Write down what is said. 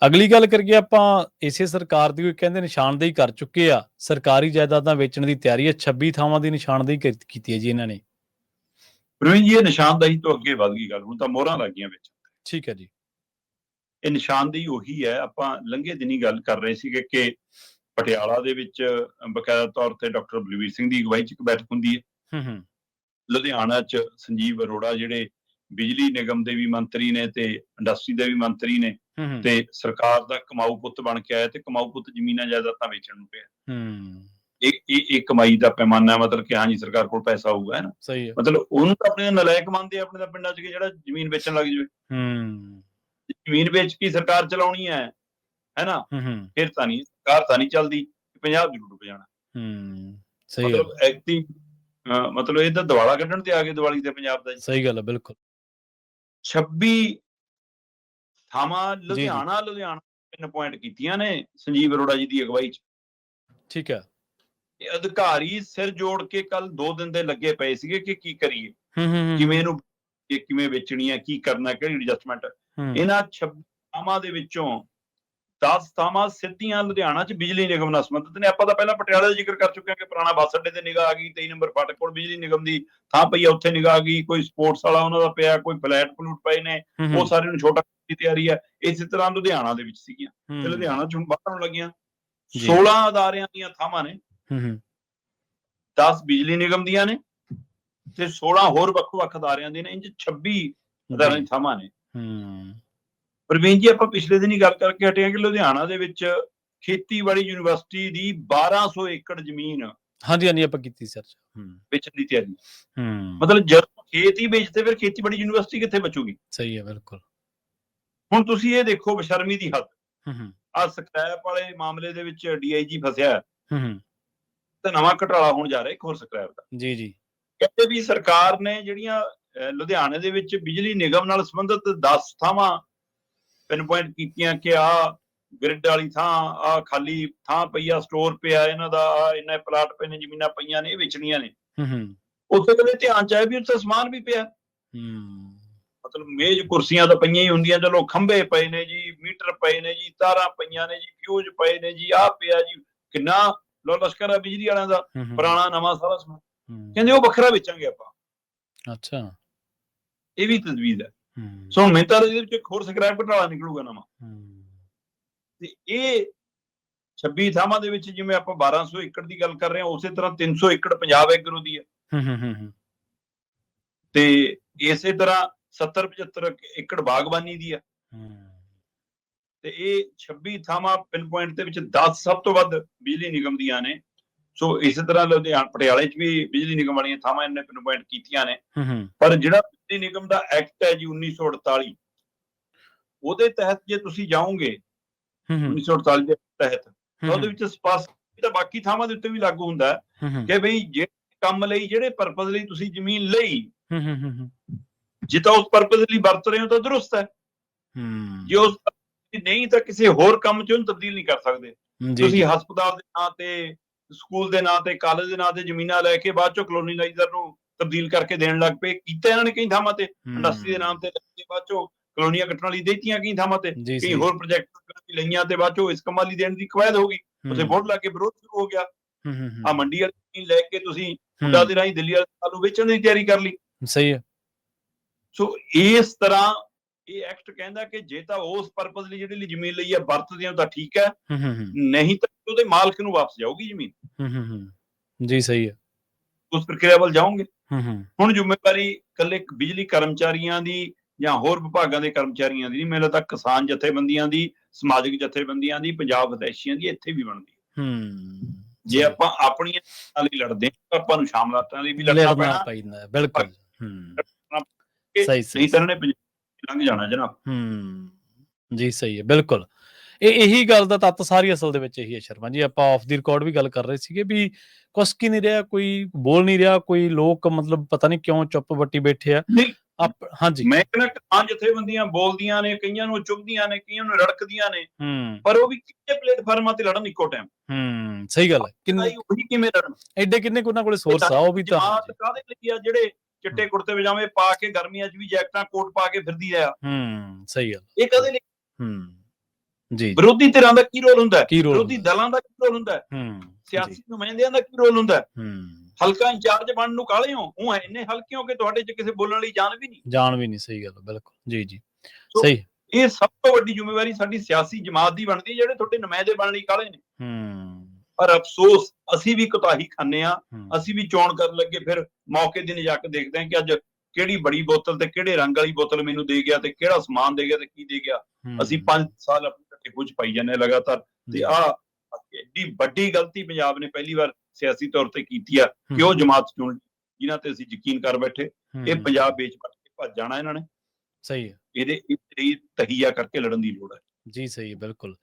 ਅਗਲੀ ਗੱਲ ਕਰੀਏ ਆਪਾਂ ਇਸੇ ਸਰਕਾਰ ਦੀ, ਕਹਿੰਦੇ ਨਿਸ਼ਾਨਦੇਹੀ ਕਰ ਚੁੱਕੇ ਆ, ਸਰਕਾਰੀ ਜਾਇਦਾਦਾਂ ਵੇਚਣ ਦੀ ਤਿਆਰੀ ਹੈ। 26 ਥਾਵਾਂ ਦੀ ਨਿਸ਼ਾਨਦੇਹੀ ਕੀਤੀ ਹੈ ਜੀ ਇਹਨਾਂ ਨੇ। ਪ੍ਰਵੀਨ ਜੀ, ਇਹ ਨਿਸ਼ਾਨਦੇਹੀ ਤੋਂ ਅੱਗੇ ਵੱਧ ਗਈ ਗੱਲ, ਹੁਣ ਤਾਂ ਮੋਹਰਾਂ ਲੱਗ ਗਈਆਂ ਵਿੱਚ। ਠੀਕ ਹੈ ਜੀ। ਇਹ ਨਿਸ਼ਾਨਦੇਹੀ ਉਹੀ ਹੈ, ਆਪਾਂ ਲੰਘੇ ਦਿਨੀ ਗੱਲ ਕਰ ਰਹੇ ਸੀਗੇ ਕਿ ਪਟਿਆਲਾ ਦੇ ਵਿੱਚ ਬਕਾਇਦਾ ਤੌਰ ਤੇ ਡਾਕਟਰ ਬਲਵੀਰ ਸਿੰਘ ਦੀ ਅਗਵਾਈ 'ਚ ਇੱਕ ਬੈਠਕ ਹੁੰਦੀ ਹੈ। ਲੁਧਿਆਣਾ 'ਚ ਸੰਜੀਵ ਅਰੋੜਾ ਜਿਹੜੇ ਬਿਜਲੀ ਨਿਗਮ ਦੇ ਵੀ ਮੰਤਰੀ ਨੇ ਤੇ ਇੰਡਸਟਰੀ ਦੇ ਵੀ ਮੰਤਰੀ ਨੇ, ਤੇ ਸਰਕਾਰ ਦਾ ਕਮਾਊ ਪੁੱਤ ਬਣ ਕੇ ਆਇਆ, ਤੇ ਕਮਾਊ ਪੁੱਤ ਜ਼ਮੀਨਾਂ ਜਾਇਦਾਦਾਂ ਵੇਚਣ ਨੂੰ ਪਿਆ। ਇਹ ਕਮਾਈ ਦਾ ਪੈਮਾਨਾ, ਮਤਲਬ ਕਿ ਹਾਂਜੀ ਸਰਕਾਰ ਕੋਲ ਪੈਸਾ ਹੋਊਗਾ, ਹੈ ਨਾ। ਮਤਲਬ ਉਹਨੂੰ ਤਾਂ ਆਪਣੇ ਨਲਾਇਕ ਮੰਨਦੇ ਆ, ਆਪਣੇ ਤਾਂ ਪਿੰਡਾਂ 'ਚ ਜਿਹੜਾ ਜ਼ਮੀਨ ਵੇਚਣ ਲੱਗ ਜਾਵੇ। ਜ਼ਮੀਨ ਵੇਚ ਕੇ ਸਰਕਾਰ ਚਲਾਉਣੀ ਹੈ ਨਾ, ਫਿਰ ਤਾਂ ਨਹੀਂ ਸਰਕਾਰ ਤਾਂ ਨਹੀਂ ਚੱਲਦੀ, ਪੰਜਾਬ ਜ਼ਰੂਰ ਡੁੱਬ ਜਾਣਾ। ਮਤਲਬ ਐਕਟੀ ਮਤਲਬ ਇਹ ਤਾਂ ਦਿਵਾਲਾ ਕੱਢਣ ਤੇ ਆ ਗਏ, ਦੀਵਾਲੀ ਤੇ ਪੰਜਾਬ ਦਾ। ਸਹੀ ਗੱਲ ਹੈ, ਬਿਲਕੁਲ। 26 ਥਾਵਾਂ ਲੁਧਿਆਣਾ ਪਿੰਨ ਪੁਆਇੰਟ ਕੀਤੀਆਂ ਨੇ ਸੰਜੀਵ ਅਰੋੜਾ ਜੀ ਦੀ ਅਗਵਾਈ 'ਚ। ਠੀਕ ਹੈ। ਇਹ ਅਧਿਕਾਰੀ ਸਿਰ ਜੋੜ ਕੇ ਕੱਲ 2 ਦਿਨ ਦੇ ਲੱਗੇ ਪਏ ਸੀਗੇ ਕਿ ਕੀ ਕਰੀਏ, ਕਿਵੇਂ ਇਹਨੂੰ ਕਿਵੇਂ ਵੇਚਣੀ ਹੈ, ਕੀ ਕਰਨਾ, ਕਿਹੜੀ ਐਡਜਸਟਮੈਂਟ। ਇਹਨਾਂ 26 ਥਾਵਾਂ ਦੇ ਵਿੱਚੋਂ 10 ਥਾਵਾਂ ਸਿੱਧੀਆਂ ਲੁਧਿਆਣਾ 'ਚ ਬਿਜਲੀ ਨਿਗਮ ਨਾਲ ਸੰਬੰਧਿਤ ਨੇ। ਆਪਾਂ ਤਾਂ ਪਹਿਲਾਂ ਪਟਿਆਲੇ ਦਾ ਜ਼ਿਕਰ ਕਰ ਚੁੱਕੇ ਹਾਂ ਕਿ ਪੁਰਾਣਾ ਬੱਸ ਅੱਡੇ ਤੇ ਨਿਗਾਹ ਆ ਗਈ, 23 ਨੰਬਰ ਫਾਟਕ ਕੋਲ ਬਿਜਲੀ ਨਿਗਮ ਦੀ ਥਾਂ ਪਈ ਆ, ਉੱਥੇ ਨਿਗਾਹ ਆ ਗਈ। ਕੋਈ ਸਪੋਰਟਸ ਵਾਲਾ ਉਹਨਾਂ ਦਾ ਪਿਆ, ਕੋਈ ਫਲੈਟ ਫਲੂਟ ਪਏ ਨੇ, ਉਹ ਸਾਰੇ ਨੂੰ ਛੋਟਾ ਦੀ ਤਿਆਰੀ ਹੈ। ਇਸੇ ਤਰ੍ਹਾਂ ਲੁਧਿਆਣਾ ਦੇ ਵਿੱਚ ਸੀਗੀਆਂ, ਤੇ ਲੁਧਿਆਣਾ 'ਚ ਹੁਣ ਬਾਹਰ ਲੱਗੀਆਂ 16 ਅਦਾਰਿਆਂ ਦੀਆਂ ਥਾਵਾਂ ਨੇ। 10 ਬਿਜਲੀ ਨਿਗਮ ਦੀਆਂ ਨੇ ਤੇ 16 ਹੋਰ ਵੱਖ-ਵੱਖ ਅਦਾਰਿਆਂ ਦੇ ਨੇ। ਇੰਜ 26 ਅਦਾਰਿਆਂ ਦੀਆਂ ਥਾਵਾਂ ਨੇ। ਪ੍ਰਵੀਨ ਜੀ, ਆਪਾਂ ਪਿਛਲੇ ਦਿਨ ਹੀ ਗੱਲ ਕਰਕੇ ਹਟੇ ਹਾਂ ਕਿ ਲੁਧਿਆਣਾ ਦੇ ਵਿੱਚ ਖੇਤੀਬਾੜੀ ਯੂਨੀਵਰਸਿਟੀ ਦੀ 1200 ਏਕੜ ਜ਼ਮੀਨ ਆਪਾਂ ਕੀਤੀ ਸਰਚ ਵੇਚਣ ਦੀ ਤਿਆਰੀ। ਮਤਲਬ ਜਦੋਂ ਖੇਤ ਹੀ ਵੇਚਦੇ, ਫਿਰ ਖੇਤੀਬਾੜੀ ਯੂਨੀਵਰਸਿਟੀ ਕਿੱਥੇ ਬਚੂਗੀ? ਸਹੀ ਹੈ, ਬਿਲਕੁਲ। ਹੁਣ ਤੁਸੀਂ ਇਹ ਦੇਖੋ ਬੇਸ਼ਰਮੀ ਦੀ ਹੱਦ। ਆ ਸਕ੍ਰੈਪ ਵਾਲੇ ਮਾਮਲੇ ਦੇ ਵਿੱਚ DIG ਫਸਿਆ ਤੇ ਨਵਾਂ ਘਟਾਲਾ ਹੋਣ ਜਾ ਰਿਹਾ ਇੱਕ ਹੋਰ ਸਕ੍ਰੈਪ ਦਾ। ਜੀ। ਕਹਿੰਦੇ ਵੀ ਸਰਕਾਰ ਨੇ ਜਿਹੜੀਆਂ ਲੁਧਿਆਣੇ ਦੇ ਵਿੱਚ ਬਿਜਲੀ ਨਿਗਮ ਨਾਲ ਸੰਬੰਧਿਤ 10 ਥਾਵਾਂ ਪਿੰਨ ਪੁਆਇੰਟ ਕੀਤੀਆਂ ਕਿ ਆਹ ਗ੍ਰਿਡ ਵਾਲੀ ਥਾਂ, ਆਹ ਖਾਲੀ ਥਾਂ ਪਈ ਆ, ਸਟੋਰ ਪਿਆ ਇਹਨਾਂ ਦਾ, ਇੰਨੇ ਪਲਾਟ ਪਏ ਨੇ, ਜ਼ਮੀਨਾਂ ਪਈਆਂ ਨੇ, ਇਹ ਵੇਚਣੀਆਂ ਨੇ। ਉੱਥੇ ਕਦੇ ਧਿਆਨ ਚ ਆਇਆ ਵੀ ਉੱਥੇ ਸਮਾਨ ਵੀ ਪਿਆ। ਮਤਲਬ ਮੇਜ਼ ਕੁਰਸੀਆਂ ਤਾਂ ਪਈਆਂ ਹੀ ਹੁੰਦੀਆਂ, ਚਲੋ ਖੰਭੇ ਪਏ ਨੇ ਜੀ, ਮੀਟਰ ਪਏ ਨੇ ਜੀ, ਤਾਰਾਂ ਪਈਆਂ ਨੇ ਜੀ, ਫਿਊਜ਼ ਪਏ ਨੇ ਜੀ, ਆਹ ਪਿਆ ਜੀ, ਕਿੰਨਾ ਲਸ਼ਕਰ ਆ ਬਿਜਲੀ ਵਾਲਿਆਂ ਦਾ, ਪੁਰਾਣਾ ਨਵਾਂ ਸਾਰਾ ਸਮਾਨ। ਕਹਿੰਦੇ ਉਹ ਵੱਖਰਾ ਵੇਚਾਂਗੇ ਆਪਾਂ। ਅੱਛਾ, ਇਹ ਵੀ ਤਜਵੀਜ਼ ਹੈ। ਸੋ ਮੈਨੂੰ ਤਾਂ ਇਹਦੇ ਵਿੱਚ ਇੱਕ ਹੋਰ ਸਕ੍ਰੈਪ ਘਟਾਲਾ ਨਿਕਲੂਗਾ ਨਵਾਂ। ਤੇ ਇਹ 26 ਥਾਵਾਂ ਦੇ ਵਿੱਚ ਜਿਵੇਂ ਆਪਾਂ 1200 ਏਕੜ ਦੀ ਗੱਲ ਕਰ ਰਹੇ ਹਾਂ, ਉਸੇ ਤਰ੍ਹਾਂ 300 ਏਕੜ ਪੰਜਾਬ ਐਗਰੋ ਦੀ ਹੈ, ਤੇ ਇਸੇ ਤਰ੍ਹਾਂ 70-75 ਏਕੜ ਬਾਗਬਾਨੀ ਦੀ ਆ। ਤੇ ਇਹ 26 ਥਾਵਾਂ ਪਿੰਨ ਪੁਆਇੰਟ ਦੇ ਵਿੱਚ 10 ਸਭ ਤੋਂ ਵੱਧ ਬਿਜਲੀ ਨਿਗਮ ਦੀਆਂ ਨੇ। ਸੋ ਇਸੇ ਤਰ੍ਹਾਂ ਲੁਧਿਆਣਾ ਪਟਿਆਲੇ 'ਚ ਵੀ ਬਿਜਲੀ ਨਿਗਮ ਵਾਲੀਆਂ ਥਾਵਾਂ ਇਹਨੇ ਪਿੰਨ ਪੁਆਇੰਟ ਕੀਤੀਆਂ ਨੇ। ਪਰ ਜਿਹੜਾ ਬਿਜਲੀ ਨਿਗਮ ਦਾ ਐਕਟ ਹੈ ਜੀ 1948, ਉਹਦੇ ਤਹਿਤ ਜੇ ਤੁਸੀਂ ਜਾਓਗੇ 1948 ਦੇ ਤਹਿਤ, ਤਾਂ ਉਹਦੇ ਵਿੱਚ ਸਪਸ਼ਟ ਤਾਂ ਬਾਕੀ ਥਾਵਾਂ ਦੇ ਉੱਤੇ ਵੀ ਲਾਗੂ ਹੁੰਦਾ ਕਿ ਬਈ ਜਿਹੜੇ ਕੰਮ ਲਈ, ਜਿਹੜੇ ਪਰਪਸ ਲਈ ਤੁਸੀਂ ਜ਼ਮੀਨ ਲਈ, ਜੇ ਤਾਂ ਉਸ ਪਰਪਸ ਲਈ ਵਰਤ ਰਹੇ ਹੋ ਤਾਂ ਦਰੁਸਤ ਹੈ। ਜੇ ਉਸ ਨਹੀਂ ਤਾਂ ਕਿਸੇ ਹੋਰ ਕੰਮ 'ਚ ਉਹਨੂੰ ਤਬਦੀਲ ਨਹੀਂ ਕਰ ਸਕਦੇ। ਤੁਸੀਂ ਹਸਪਤਾਲ ਦੇ ਨਾਂ ਤੇ, ਸਕੂਲ ਦੇ ਨਾਂ ਤੇ, ਕਾਲਜ ਦੇ ਨਾਂ ਤੇ ਜ਼ਮੀਨਾਂ ਲੈ ਕੇ ਬਾਅਦ ਚੋਂ ਕਲੋਨੀਲਾਈਜ਼ਰ ਨੂੰ ਤਬਦੀਲ ਕਰਕੇ ਦੇਣ ਲੱਗ ਪਏ। ਕੀਤਾ ਇਹਨਾਂ ਨੇ ਕਈ ਥਾਵਾਂ ਤੇ, ਇੰਡਸਟਰੀ ਦੇ ਨਾਮ ਤੇ ਬਾਅਦ ਚੋਂ ਕਲੋਨੀਆਂ ਕੱਟਣ ਲਈ ਦੇਤੀਆਂ ਕਈ ਥਾਵਾਂ ਤੇ, ਕਈ ਹੋਰ ਪ੍ਰੋਜੈਕਟ ਲਈਆਂ ਤੇ ਬਾਅਦ ਚੋਂ ਇਸ ਕੰਮਾਂ ਲਈ ਦੇਣ ਦੀ ਕਵਾਇਦ ਹੋ ਗਈ। ਉੱਥੇ ਬੋਰਡ ਲਾ ਕੇ ਵਿਰੋਧ ਸ਼ੁਰੂ ਹੋ ਗਿਆ। ਆ ਮੰਡੀ ਵਾਲੀ ਜ਼ਮੀਨ ਲੈ ਕੇ ਤੁਸੀਂ ਹੁੱਡਾ ਦੇ ਰਾਹੀਂ ਦਿੱਲੀ ਵਾਲੇ ਆਲੂ ਵੇਚਣ ਦੀ ਤਿਆਰੀ ਕਰ ਲਈ। ਸਹੀ ਹੈ। ਸੋ ਇਸ ਤਰ੍ਹਾਂ ਇਹ ਐਕਟ ਕਹਿੰਦਾ ਕਿ ਜੇ ਤਾਂ ਉਸ ਪਰਪਸ ਲਈ ਜਿਹੜੀ ਜ਼ਮੀਨ ਲਈ ਹੈ ਵਰਤਦੇ ਹੋ ਤਾਂ ਠੀਕ ਹੈ, ਨਹੀਂ ਤਾਂ ਉਹਦੇ ਮਾਲਕ ਨੂੰ ਵਾਪਸ ਜਾਊਗੀ ਜ਼ਮੀਨ। ਜੀ ਸਹੀ ਹੈ। ਉਸ ਪ੍ਰਕਿਰਿਆ ਵੱਲ ਜਾਓਗੇ। ਹੁਣ ਜ਼ਿੰਮੇਵਾਰੀ ਇਕੱਲੇ ਬਿਜਲੀ ਕਰਮਚਾਰੀਆਂ ਦੀ ਜਾਂ ਹੋਰ ਵਿਭਾਗਾਂ ਦੇ ਕਰਮਚਾਰੀਆਂ ਦੀ ਨਹੀਂ, ਮੈਨੂੰ ਲੱਗਦਾ ਕਿਸਾਨ ਜਥੇਬੰਦੀਆਂ ਦੀ, ਸਮਾਜਿਕ ਜਥੇਬੰਦੀਆਂ ਦੀ, ਪੰਜਾਬ ਵਿਦੇਸ਼ੀਆਂ ਦੀ ਇੱਥੇ ਵੀ ਬਣਦੀ ਹੈ। ਜੇ ਆਪਾਂ ਆਪਣੀਆਂ ਲਈ ਲੜਦੇ ਹਾਂ, ਆਪਾਂ ਨੂੰ ਸ਼ਾਮਲਾਤਾਂ ਲਈ ਵੀ ਲੜਨਾ ਪੈਣਾ। ਬਿਲਕੁਲ, ਨਹੀਂ ਤਾਂ ਇਹਨੇ ਲੰਘ ਜਾਣਾ ਜਨਾਬ। ਜੀ ਸਹੀ ਹੈ, ਬਿਲਕੁਲ। ਇਹੀ ਗੱਲ ਦਾ ਤੱਤ ਸਾਰੀ ਅਸਲ ਦੇ ਵਿੱਚ ਇਹੀ ਹੈ ਸ਼ਰਮਾ ਜੀ। ਆਪਾਂ ਆਫ ਦੀ ਰਿਕਾਰਡ ਵੀ ਗੱਲ ਕਰ ਰਹੇ ਸੀਗੇ ਵੀ ਕੁਛ ਕੀ ਨਹੀਂ ਰਿਹਾ, ਕੋਈ ਬੋਲ ਨਹੀਂ ਰਿਹਾ, ਕੋਈ ਲੋਕ ਮਤਲਬ ਪਤਾ ਨਹੀਂ ਕਿਉਂ ਚੁੱਪ ਵੱਟੀ ਬੈਠੇ ਆ। ਹਾਂਜੀ, ਮੈਂ ਕਹਿੰਦਾ ਕਿਸਾਨ ਜਥੇਬੰਦੀਆਂ ਬੋਲਦੀਆਂ ਨੇ, ਕਈਆਂ ਨੂੰ ਚੁੱਭਦੀਆਂ ਨੇ, ਕਈਆਂ ਨੂੰ ਰੜਕਦੀਆਂ ਨੇ, ਪਰ ਉਹ ਵੀ ਕਿੰਨੇ ਪਲੇਟਫਾਰਮਾਂ ਤੇ ਲੜਨ ਇੱਕੋ ਟਾਈਮ। ਸਹੀ ਗੱਲ ਹੈ। ਉਹੀ ਕਿਵੇਂ ਲੜਨ? ਐਡੇ ਕਿੰਨੇ ਉਹਨਾਂ ਕੋਲੇ ਸੋਰਸ ਆ, ਉਹ ਵੀ ਤਾਂ ਕਾਹਦੇ ਲਈ ਆ ਜਿਹੜੇ ਚਿੱਟੇ ਕੁੜਤੇ ਪਜਾਮੇ ਪਾ ਕੇ ਗਰਮੀਆਂ 'ਚ ਵੀ ਜੈਕਟਾਂ ਕੋਟ ਪਾ ਕੇ ਫਿਰਦੀ ਆ। ਸਹੀ ਗੱਲ। ਇਹ ਕਾਹਦੇ ਲਈ? ਜੀ ਵਿਰੋਧੀ ਧਿਰਾਂ ਦਾ ਕੀ ਰੋਲ ਹੁੰਦਾ ਹੈ, ਕੀ ਰੋਲ ਵਿਰੋਧੀ ਹੁੰਦਾ ਦਲਾਂ ਦਾ ਕੀ ਰੋਲ ਹੁੰਦਾ ਹੈ, ਹੂੰ ਸਿਆਸੀ ਨੁਮਾਇੰਦਿਆਂ ਦਾ ਕੀ ਰੋਲ ਹੁੰਦਾ ਹੈ। ਹੂੰ ਹਲਕਾ ਇੰਚਾਰਜ ਬਣਨ ਨੂੰ ਕਾਹਲੇ ਹੋ, ਉਹ ਇੰਨੇ ਹਲਕੇ ਹੋ ਕਿ ਤੁਹਾਡੇ 'ਚ ਕਿਸੇ ਬੋਲਣ ਲਈ ਜਾਨ ਵੀ ਨਹੀਂ। ਜਾਣ ਵੀ ਨਹੀਂ, ਸਹੀ ਗੱਲ ਬਿਲਕੁਲ ਜੀ ਜੀ ਸੋ ਸਹੀ ਇਹ ਸਭ ਤੋਂ ਵੱਡੀ ਜ਼ਿੰਮੇਵਾਰੀ ਸਾਡੀ ਸਿਆਸੀ ਜਮਾਤ ਦੀ ਬਣਦੀ ਹੈ, ਜਿਹੜੇ ਤੁਹਾਡੇ ਨੁਮਾਇੰਦੇ ਬਣਨ ਲਈ ਕਾਹਲੇ ਨੇ। ਪਰ ਅਫਸੋਸ ਅਸੀਂ ਵੀ ਕੁਤਾਹੀ ਖਾਂਦੇ ਹਾਂ, ਅਸੀਂ ਵੀ ਚੋਣ ਕਰਨ ਲੱਗੇ ਫਿਰ ਮੌਕੇ ਦੀ ਨਜ਼ਾਕਤ ਦੇਖਦੇ ਹਾਂ ਕਿ ਅੱਜ ਕਿਹੜੀ ਬੜੀ ਬੋਤਲ ਤੇ ਕਿਹੜੇ ਰੰਗ ਵਾਲੀ ਬੋਤਲ ਮੈਨੂੰ ਦੇ ਗਿਆ ਤੇ ਕਿਹੜਾ ਸਮਾਨ ਦੇ ਗਿਆ ਤੇ ਕੀ ਦੇ ਗਿਆ। ਅਸੀਂ 5 ਸਾਲ ਆਪਣੇ ਘੱਟੇ ਕੁਝ ਪਾਈ ਜਾਂਦੇ ਹਾਂ ਲਗਾਤਾਰ। ਤੇ ਆਹ ਐਡੀ ਵੱਡੀ ਗਲਤੀ ਪੰਜਾਬ ਨੇ ਪਹਿਲੀ ਵਾਰ ਸਿਆਸੀ ਤੌਰ ਤੇ ਕੀਤੀ ਆ ਕਿ ਉਹ ਜਮਾਤ ਚੁਣ ਲਈ ਜਿਨ੍ਹਾਂ ਤੇ ਅਸੀਂ ਯਕੀਨ ਕਰ ਬੈਠੇ। ਇਹ ਪੰਜਾਬ ਵੇਚ ਵੱਟ ਕੇ ਭੱਜ ਜਾਣਾ ਇਹਨਾਂ ਨੇ। ਸਹੀ ਹੈ, ਇਹਦੇ ਤਹੀਆ ਕਰਕੇ ਲੜਨ ਦੀ ਲੋੜ ਹੈ। ਜੀ ਸਹੀ ਹੈ ਬਿਲਕੁਲ।